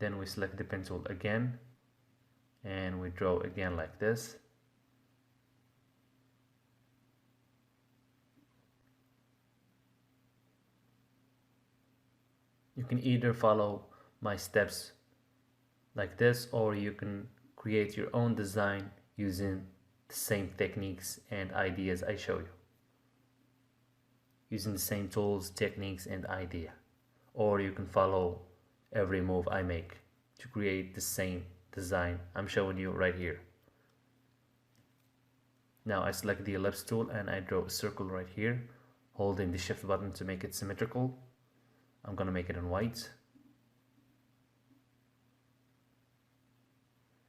Then we select the pen tool again and we draw again like this. You can either follow my steps like this, or you can create your own design using the same techniques and ideas I show you, using the same tools, techniques and idea. Or you can follow every move I make to create the same design I'm showing you right here. Now I select the ellipse tool and I draw a circle right here, holding the shift button to make it symmetrical. I'm gonna make it in white.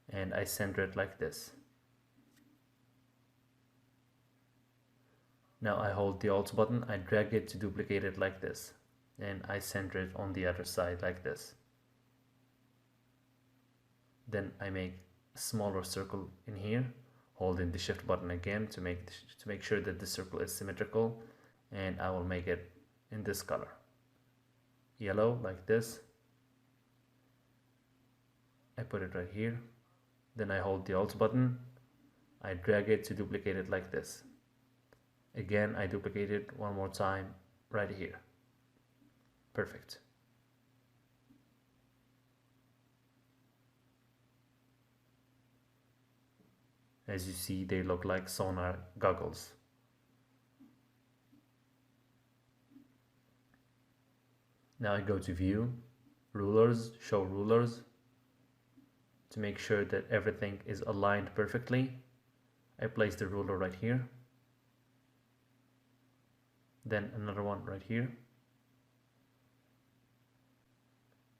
And I center it like this. Now I hold the Alt button, I drag it to duplicate it like this, and I center it on the other side like this. Then I make a smaller circle in here, holding the shift button again to make sure that the circle is symmetrical, and I will make it in this color, yellow, like this. I put it right here. Then I hold the Alt button, I drag it to duplicate it like this. Again, I duplicate it one more time right here. Perfect. As you see, they look like sonar goggles. Now I go to View, Rulers, Show Rulers. To make sure that everything is aligned perfectly, I place the ruler right here. Then another one right here.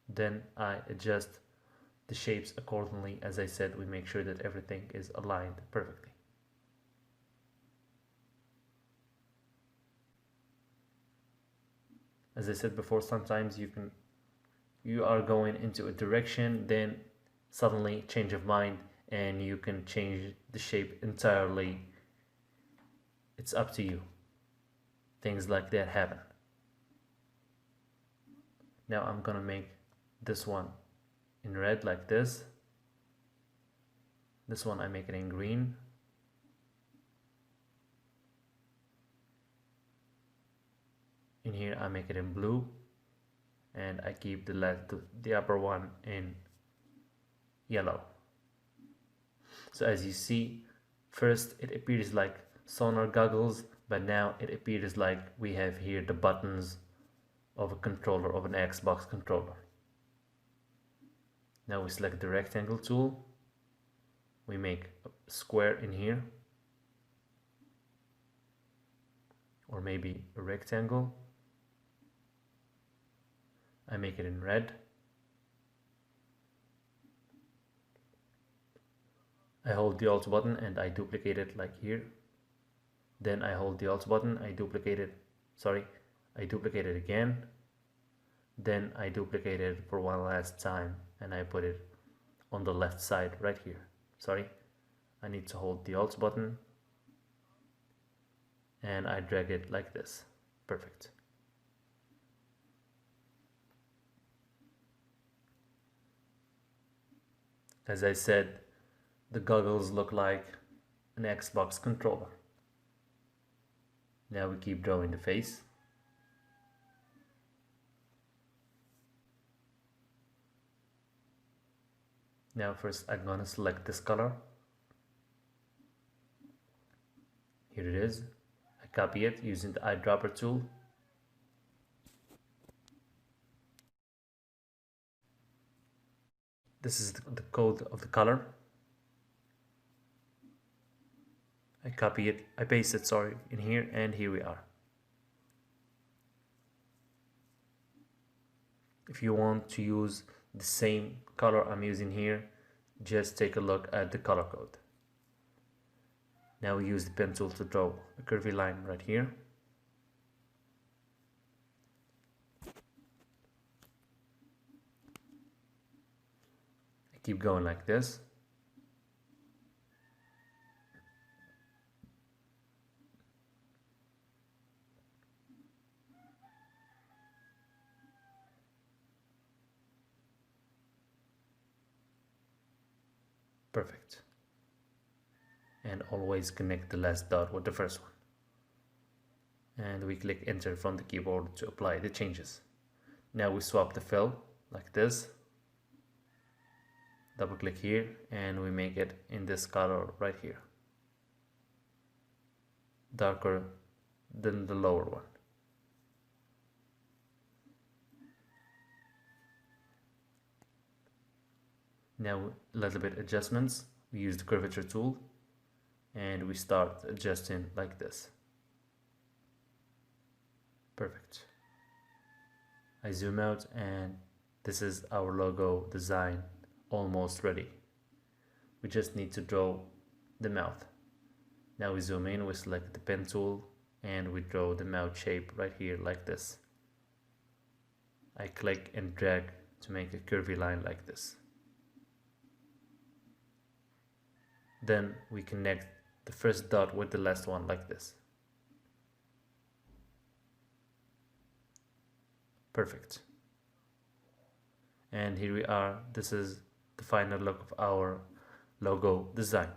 Then I adjust the shapes accordingly. As I said, we make sure that everything is aligned perfectly. As I said before, sometimes you are going into a direction, then suddenly change of mind and you can change the shape entirely. It's up to you. Things like that happen. Now I'm gonna make this one in red like this. This one I make it in green. In here I make it in blue, and I keep the upper one in yellow. So as you see, first it appears like sonar goggles, but now it appears like we have here the buttons of a controller, of an Xbox controller. Now we select the rectangle tool, we make a square in here, or maybe a rectangle. I make it in red. I hold the Alt button and I duplicate it like here. Then I hold the Alt button, I duplicate it again. Then I duplicate it for one last time and I put it on the left side right here. I need to hold the Alt button and I drag it like this. Perfect. As I said, the goggles look like an Xbox controller. Now we keep drawing the face. Now first I'm gonna select this color. Here it is. I copy it using the eyedropper tool. This is the code of the color. I copy it, I paste it, in here, and here we are. If you want to use the same color I'm using here, just take a look at the color code. Now we use the pen tool to draw a curvy line right here. I keep going like this. Perfect. And always connect the last dot with the first one. And we click enter from the keyboard to apply the changes. Now we swap the fill like this. Double click here and we make it in this color right here, darker than the lower one. Now a little bit adjustments. We use the curvature tool and we start adjusting like this. Perfect. I zoom out and this is our logo design almost ready. We just need to draw the mouth. Now we zoom in, we select the pen tool and we draw the mouth shape right here like this. I click and drag to make a curvy line like this. Then we connect the first dot with the last one like this. Perfect. And here we are. This is the final look of our logo design.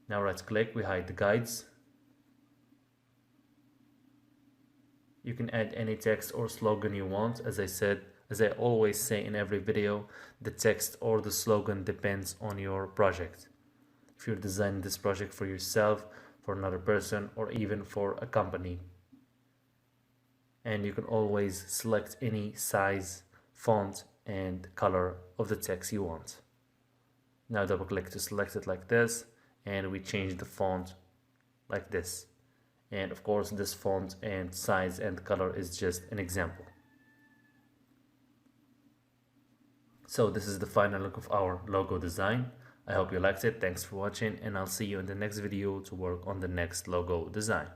Now right click, we hide the guides. You can add any text or slogan you want. As I always say in every video, the text or the slogan depends on your project. If you're designing this project for yourself, for another person, or even for a company. And you can always select any size, font, and color of the text you want. Now double click to select it like this, and we change the font like this. And of course this font and size and color is just an example. So this is the final look of our logo design. I hope you liked it. Thanks for watching and I'll see you in the next video to work on the next logo design.